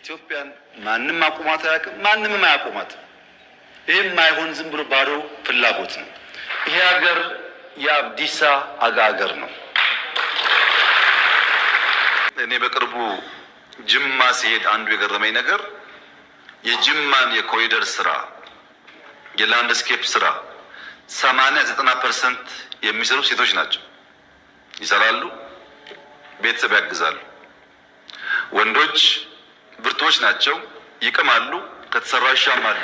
ኢትዮጵያን ማንም አቁማት አያውቅም፣ ማንም አያቁማት። ይሄም ማይሆን ዝም ብሎ ባዶ ፍላጎት ነው። ይሄ ሀገር የአብዲሳ አጋ ሀገር ነው። እኔ በቅርቡ ጅማ ሲሄድ አንዱ የገረመኝ ነገር የጅማን የኮሪደር ስራ የላንድስኬፕ ስራ 80-90% የሚሰሩ ሴቶች ናቸው። ይሰራሉ፣ ቤተሰብ ያግዛሉ። ወንዶች ብርቶች ናቸው፣ ይቅማሉ፣ ከተሰራ ይሻማሉ።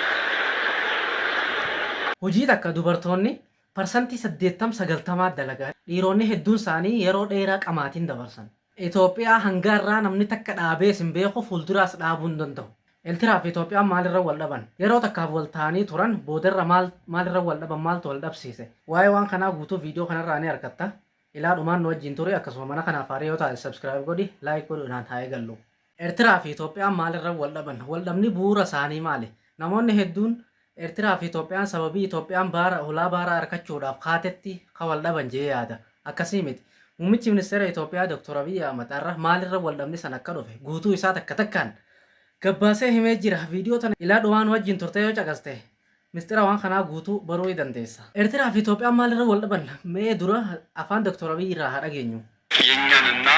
Hojii takka dubartoonni parsantii 80-90 dalagaa dhiironni hedduun isaanii yeroo dheeraa qamaatiin dabarsan. Itoophiyaa hanga irraa namni takka dhaabee sin beeku fuulduraas dhaabuu hin danda'u. Eertiraa fi Itoophiyaan maalirra wal dhaban? Yeroo takkaaf wal ta'anii turan boodarra maalirra wal dhaban maaltu wal dhabsiise? Waa'ee waan kanaa guutuu viidiyoo kanarraa ni argatta. Ilaa dhumaan nu wajjin ture akkasuma mana kanaaf haaraa yoo taate subscribe godhi, like godhuudhaan haa eegallu. Eertiraa fi Itoophiyaan maalirra wal dhaban? Wal dhabni bu'uura isaanii maali? Namoonni hedduun Eertiraa fi Itoophiyaan sababii Itoophiyaan hulaa baaraa argachuudhaaf kaatetti kan wal dhaban jee yaada. Akkasii miti. Muummichi ministeera Itoophiyaa Dr. Abiy Ahmed maalirra wal dhabni san akka dhufe guutuu isaa takka takkaan gabbaasee himee jira. Viidiyoo tana ilaa dhumaan wajjin turte yoo caqaste mistira waan kanaa guutuu baruu dandeessa. Eertiraa fi Itoophiyaan maalirra wal dhaban mee dura afaan Dr. Abiy irraa haa dhageenyu. የእኛንና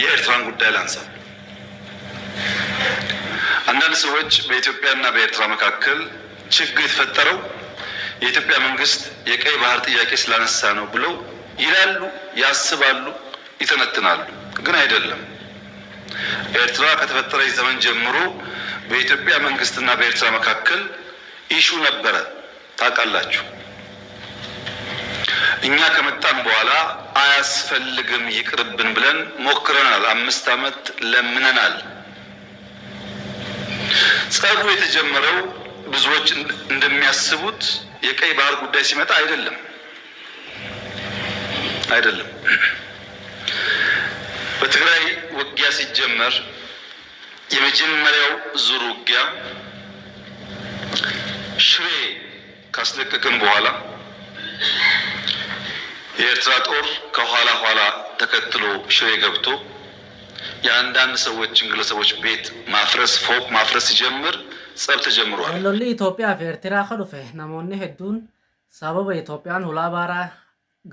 የኤርትራን ጉዳይ ላንሳ። አንዳንድ ሰዎች በኢትዮጵያና በኤርትራ መካከል ችግር የተፈጠረው የኢትዮጵያ መንግስት የቀይ ባህር ጥያቄ ስላነሳ ነው ብለው ይላሉ፣ ያስባሉ፣ ይተነትናሉ። ግን አይደለም። ኤርትራ ከተፈጠረች ዘመን ጀምሮ በኢትዮጵያ መንግስትና በኤርትራ መካከል ኢሹ ነበረ፣ ታውቃላችሁ። እኛ ከመጣን በኋላ አያስፈልግም ይቅርብን ብለን ሞክረናል። 5 ዓመት ለምነናል። ጸቡ የተጀመረው ብዙዎች እንደሚያስቡት የቀይ ባህር ጉዳይ ሲመጣ አይደለም። በትግራይ ውጊያ ሲጀመር የመጀመሪያው ዙር ውጊያ ሽሬ ካስለቀቅን በኋላ የኤርትራ ጦር ከኋላ ተከትሎ ሽሬ ገብቶ የአንዳንድ ሰዎችን ግለሰቦች ቤት ማፍረስ ፎቅ ማፍረስ ሲጀምር ጸብ ተጀምሯል። lolli Itoophiyaa fi Eertiraa kan dhufe namoonni hedduun sababa Itoophiyaan hulaa baaraa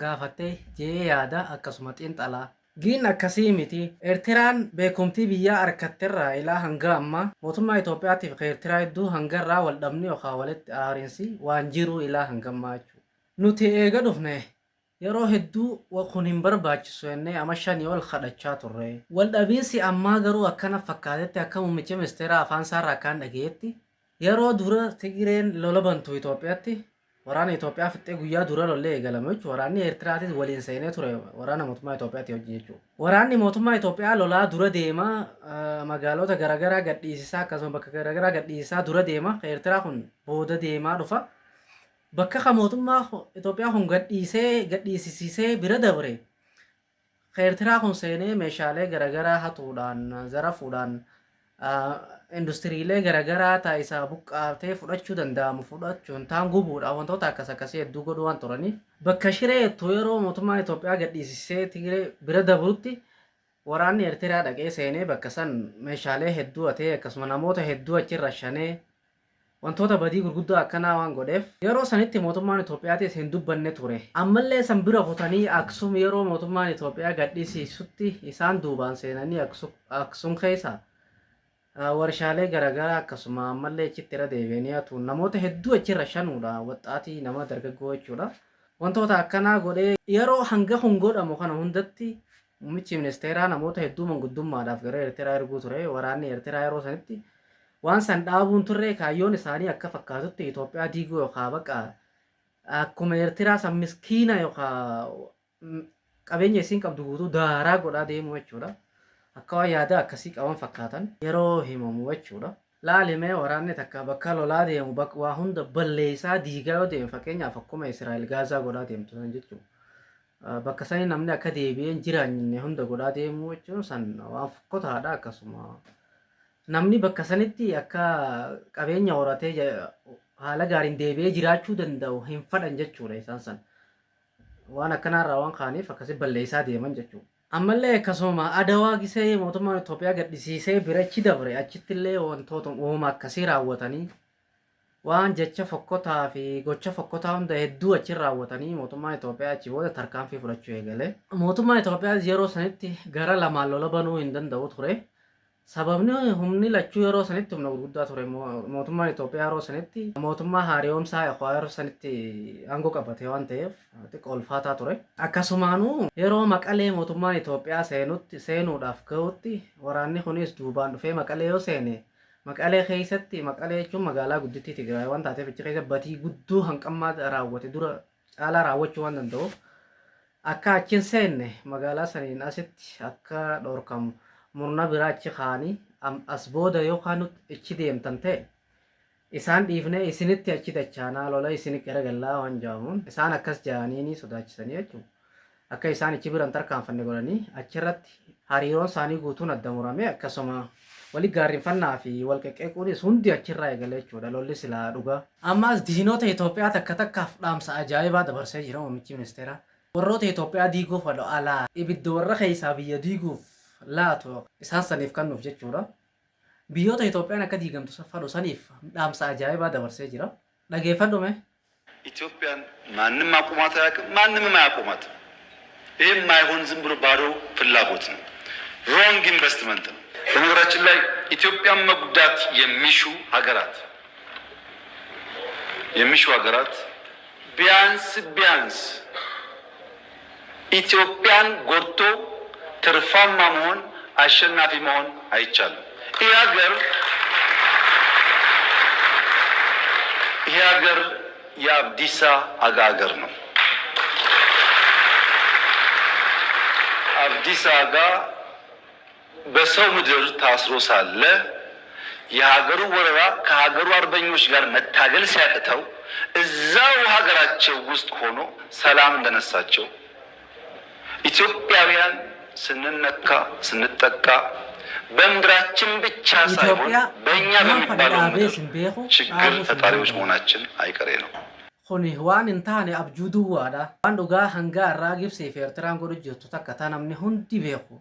gaafattee jee yaada akkasuma xiinxalaa. Giin akkasii miti. Eertiraan beekumtii biyyaa harkatteerraa ilaa hanga ammaa mootummaa Itoophiyaatiif kan Eertiraa hedduu hangarraa wal dhabni yookaan walitti aariinsi waan jiru ilaa hangammaa jechuudha. Nuti eega dhufne yeroo hedduu kun hin barbaachisu jennee amma 5 ol kadhachaa turre. Wal dhabiinsi ammaa garuu akkana fakkaatetti akka muummicha ministeera afaan isaarraa akkaan dhageetti yeroo dura Tigireen lola bantu Itoophiyaatti waraana Itoophiyaa fixee guyyaa dura lollee eegalame jechuudha. Waraanni Eertiraatis waliin seenee ture waraana mootummaa Itoophiyaatti wajjin jechuudha. Waraanni mootummaa Itoophiyaa lolaa dura deemaa magaalota garaagaraa gadhiisisaa akkasuma bakka garaagaraa gadhiisisaa dura deema. Eertiraa kun booda deemaa dhufa. Bakka kan mootummaa Itoophiyaa kun gadhiisisee bira dabre. Eertiraa kun seenee meeshaalee garaagaraa hatuudhaan zarafuudhaan industiriilee garaagaraa taasisaa buqqaatee fudhachuu danda'amu fudhachuun taan gubuudhaan wantoota akkasii hedduu godhuu waan turaniif bakka shireettu yeroo mootummaan Itoophiyaa gadhiisisee Tigiree bira dabrutti waraanni Eertiraa dhaqee seenee bakka san meeshaalee hedduu hatee akkasuma namoota hedduu achirra shanee wantoota badii gurguddaa akkanaa waan godheef yeroo sanitti mootummaan Itoophiyaatis hin dubbanne ture. Ammallee san bira kutanii Aksum yeroo mootummaan Itoophiyaa gadhiisisutti isaan duubaan seenanii Aksum keessa warshaalee garaagaraa akkasuma ammallee achitti irra deebi'anii hatuun namoota hedduu achirra shanuudha. Waxxaatii nama dargaggoo jechuudha. Wantoota akkanaa godhee yeroo hanga kun godhamu kana hundatti muummichi ministeeraa namoota hedduu manguddummaadhaaf gara Eertiraa erguu ture. Waraanni Eertiraa yeroo sanitti waan san dhaabuun turre kaayyoon isaanii akka fakkaatutti Itoophiyaa diiguu yookaan baqa akkuma Eertiraa san miskiina yookaan qabeenya isiin qabdu guutuu daaraa godhaa deemu jechuudha. Akka waan yaada akkasii qaban fakkaatan yeroo himamu jechuudha. Laalimee waraanni takka bakka lolaa deemu waa hunda balleessaa diigaa yoo deemu fakkeenyaaf akkuma Israa'el Gaazaa godhaa deemtu san jechuudha. Bakka sanii namni akka deebi'ee hin jiraanne hunda godhaa deemu jechuun san waan fokkotaadha. Akkasuma namni bakka sanitti akka qabeenya horatee haala gaariin deebi'ee jiraachuu danda'u hin fadhan jechuudha isaan san. Waan akkanaarraa waan kaaniif akkasii balleessaa deeman jechuudha. ammallee akkasuma adawaa gisee mootummaan Itoophiyaa gadhisiisee bira achi dabre achittillee wantoota uumama akkasii raawwatanii waan jecha fokkotaa fi gocha fokkotaa hunda hedduu achi raawwatanii mootummaan Itoophiyaa achi booda tarkaanfii fudhachuu eegale. Mootummaan Itoophiyaa yeroo sanitti gara lamaan lola banuu hin danda'u ture. Sababni humni lachuu yeroo sanitti humna gurguddaa ture. Mootummaan Itoophiyaa yeroo sanitti mootummaa hariyoomsaa yeroo sanitti aangoo qabate waan ta'eef xiqqoo ulfaataa ture. Akkasumaanuu yeroo Maqalee mootummaan Itoophiyaa seenuudhaaf ga'utti waraanni kunis duubaan dhufee Maqalee yoo seene Maqalee keessatti Maqalee jechuun magaalaa guddittii Tigraay waan taateef achi keessa batii guddoo hanqammaa raawwate dura caalaa raawwachuu waan danda'uuf akka achiin seenne magaalaa saniin asitti akka dhorkamu murna biraa achi kaanii as booda yookaan achi deemtan ta'e isaan dhiifnee isinitti achi dachaanaa lola isinitti garagallaa waan jedhamuun isaan akkas jedhanii ni sodaachisanii jechuudha. Akka isaan achi biran tarkaanfanne godhanii achirratti hariiroon isaanii guutuun adda murame akkasuma waliin gaarrinfannaa fi wal qeqqeequunis hundi achirraa eegale jechuudha. Lolli silaa dhugaa. Ammas diinota Itoophiyaa takka takkaaf dhaamsa ajaa'ibaa dabarsee jira muummichi ministeeraa. Warroota Itoophiyaa diiguuf waloo alaa ibidda warra keessaa biyya diiguuf laatu isaan saniif kennuuf jechuudha. Biyyoota Itoophiyaan akka diigamtu fadhu saniif dhaamsa ajaa'ibaa dabarsee jira. Dhageeffadhume. ኢትዮጵያን ማንም አቁማት አያውቅም፣ ማንምም አያቁማትም። ይህ የማይሆን ዝም ብሎ ባዶ ፍላጎት ነው፣ ሮንግ ኢንቨስትመንት ነው። በነገራችን ላይ ኢትዮጵያን መጉዳት የሚሹ ሀገራት ቢያንስ ኢትዮጵያን ጎድቶ ትርፋማ መሆን አሸናፊ መሆን አይቻልም። ይህ ሀገር የአብዲሳ አጋ ሀገር ነው። አብዲሳ አጋ በሰው ምድር ታስሮ ሳለ የሀገሩ ወረራ ከሀገሩ አርበኞች ጋር መታገል ሲያቅተው እዛው ሀገራቸው ውስጥ ሆኖ ሰላም እንደነሳቸው ኢትዮጵያውያን ስንነካ ስንጠቃ በምድራችን ብቻ ሳይሆን በእኛ በሚባለው ችግር ፈጣሪዎች መሆናችን አይቀሬ ነው። Kuni waan hin taane abjuu duwwaadha. Waan dhugaa hangaa irraa Gibsii fi Eertiraan godhu jirtu takka taa namni hundi beeku.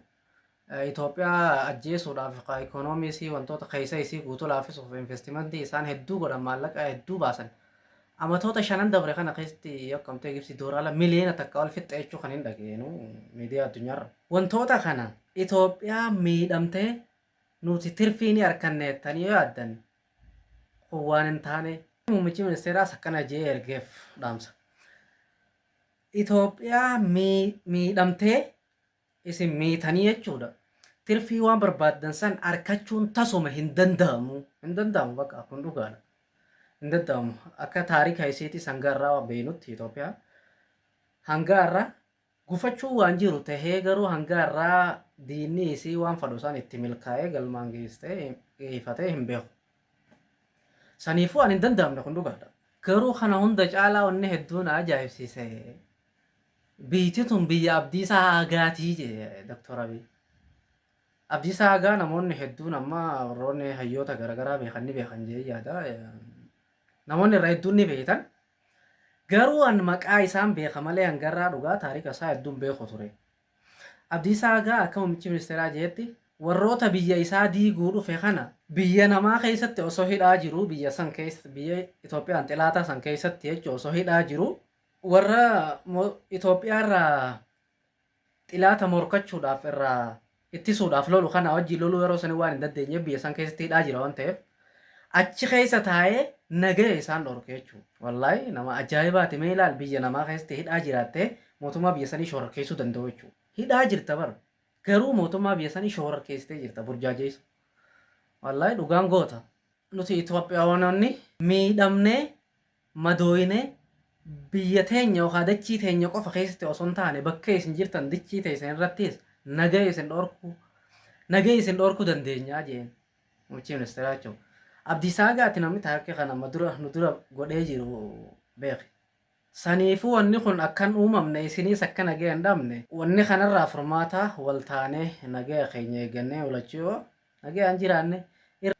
Itoophiyaa ajjeesuudhaaf ikoonoomii wantoota keessa isii guutuu laaffisuuf investimentii isaan hedduu godhan maallaqa hedduu baasan. Amatoota 5 dabre kana keessatti yakkamtee Gibsii doolaara miliyoona takka ol fixxee jechuu kan hin dhageenu miidiyaa addunyaarra. Wantoota kana Itoophiyaa miidhamtee nuti tirfii ni harkanneettanii yoo yaaddan kun waan hin taane muummichi ministeeraas akkana jedhee ergeef dhaamsa. Itoophiyaa miidhamtee isin miitanii jechuudha. Tirfii waan barbaaddan san harkachuun tasuma hin danda'amu. Hin danda'amu bakka kun dhugaadha. Hin danda'amu. Akka taarika isiitii sangaarraa beenutti Itoophiyaa hangaarraa gufachuu waan jiru tahee garuu hangaarraa diinni isii waan fadhu san itti milkaa'ee galmaan geeffatee hin beeku. Saniifuu ani hin danda'amne kun dhugaadha. Garuu kana hunda caalaa wanni hedduun ajaa'ibsiise. Biyyi tun biyya Abdiisaa Aagaatii jedhe Dr. Abiy. Abdiisaa Aagaa namoonni hedduun amma warroonni hayyoota garaagaraa beekan jedhee yaada. Namoonni irraa hedduun ni beekan. Garuu an maqaa isaan beeka malee hangarraa dhugaa taarika isaa hedduun beeku ture. Abdiisaa Aagaa akka muummichi ministeeraa jedhetti warroota biyya isaa diiguu dhufe kana biyya namaa keessatti osoo hidhaa jiru biyya san keessa biyya Itoophiyaan xilaataa san keessatti jechuun osoo hidhaa jiru warra Itoophiyaarraa xilaata morkachuudhaaf irraa ittisuudhaaf lolu kana wajjin loluu yeroo sanii waan hin dandeenyeef biyya san keessatti hidhaa jira waan ta'eef achi keessa taa'ee nagaya isaan dhorke jechuudha. Wallaahi nama ajaa'ibaati mee ilaal biyya namaa keessatti hidhaa jiraattee mootummaa biyya sanii shororkeessuu danda'u jechuudha. Hidhaa jirta bara. Garuu mootummaa biyya sanii shororkeessitee jirta burjaajeessu. Wallaahi dhugaan goota. Nuti Itoophiyaawwanonni miidhamnee madooyinee biyya teenya yookaan dachii teenya qofa keessatti osoo hin taane bakka isin jirtan dachii teessan irrattis nagaya isin dhorkuu dandeenyaa jeen muummichi ministeeraa jechuudha. Abdiisaa Aagaati namni taarikii kana nu dura godhee jiru beeki. Saniifuu wanni kun akkan uumamne isiniis akka nagaya hin dhabne wanni kanarraa furmaata wal taanee nagaya keenya eeggannee olachuu nagaya hin jiraanne.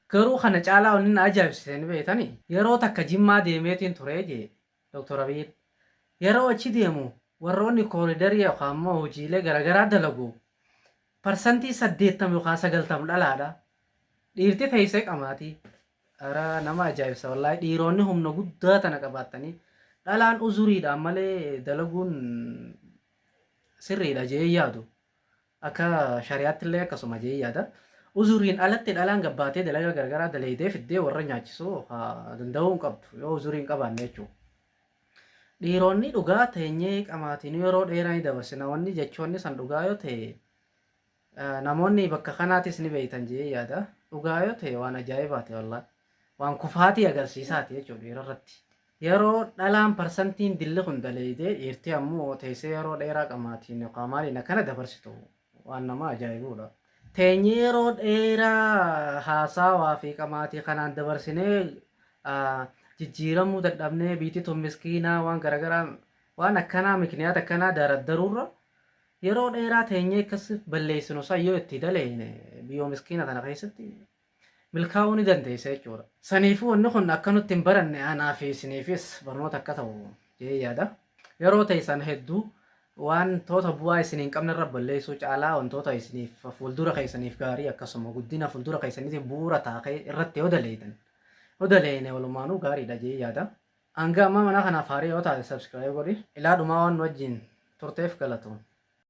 Garuu kana caalaa wanni na ajaa'ibsiisan beektanii yeroo takka Jimmaa deemeetiin ture jee Dr. Abiy yeroo achi deemu warroonni kooridarii yookaan immoo hojiilee garaagaraa dalagu parsantii 80 yookaan 90 dhalaadha. Dhiirti teessee qamaatii. Ara nama ajaa'ibsa wallahi dhiironni humna guddaa tana qabaatanii dhalaan uzuriidhaan malee dalaguun sirriidha jee yaadu. Akka shari'aatti illee akkasuma jee yaada. Uzuriin alatti dhalaan gabbaatee dalagaa gargaraa daleedee fiddee warra nyaachisuu danda'uu hin qabdu yoo uzuriin qabaanne jechuudha. Dhiironni dhugaa teenyee qamaatiin yeroo dheeraa ni dabarsina wanni jechoonni san dhugaa yoo ta'e namoonni bakka kanaatis ni beeytan jee yaada. Dhugaa yoo ta'e waan ajaa'ibaati wallahi. Waan kufaatii agarsiisaati jechuudha dhiira irratti. Yeroo dhalaan parsantiin dilli kun daleedee dhiirti ammoo teessee yeroo dheeraa qamaatiin yookaan maaliin akkana dabarsitu waan nama ajaa'ibudha. Teenyee yeroo dheeraa haasawaa fi qamaatii kanaan dabarsinee jijjiiramuu dadhabnee biitii miskiinaa waan garagaraa waan akkanaa mikniyaata akkanaa daraddaruurra yeroo dheeraa teenyee akkas balleessinu sayyoo itti daleene biyyoo miskiina tana keessatti milkaa'uu ni dandeessa jechuudha. Saniifuu wanni kun akka nutti hin baranne anaa fi isiniifis barnoota akka ta'u jee yaada. Yeroo teessan hedduu wantoota bu'aa isin hin qabne irra balleessuu caalaa wantoota isiniif fuuldura keessaniif gaarii akkasuma guddina fuuldura keessaniitiif bu'uura taa'ee irratti yoo daleetan. Yoo daleene walumaanuu gaariidha jee yaada. Hanga amma mana kanaaf haarii yoo taate subscribe godhi. Ilaa dhumaa waan wajjin turteef galatoom.